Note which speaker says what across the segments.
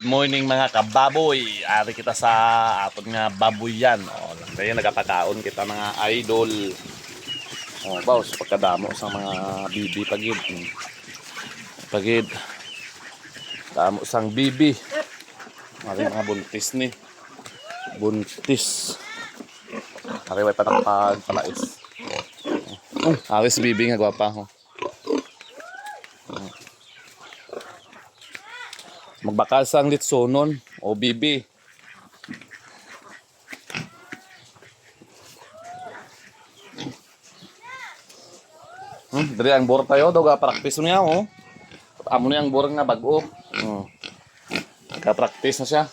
Speaker 1: Morning mga kababoy, ari kita sa aton nga baboyan. O, kaya nagapakaon kita mga idol. O, baos pagkadamo sa mga bibi pagid. Pagid damo sang bibi. Ari mga buntis ni. Buntis. Ari way patangpag palais. Ari si bibi nga gwapa ho. Magbakal sang litsonon o bibi. Dari ang bor tayo daw ga practice niya oh. Amo na ang bor nga bag-o. Ga practice na siya.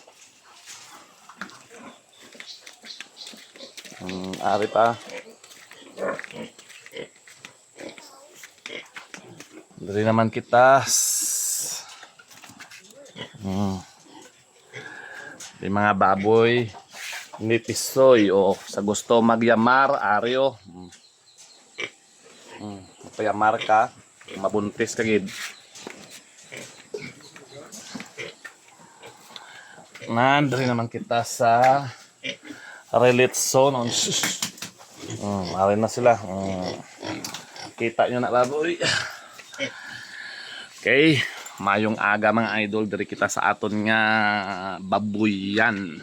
Speaker 1: Ari pa. Dari naman kita. Di mga baboy ni Tisoy o sa gusto magyamar aryo. Payamar ka, mabuntis ka gid. Nandri naman kita sa relate zone. Ari na sila. Kita nyo na baboy. Okay. Mayong aga mga idol, dari kita sa aton nga babuyan.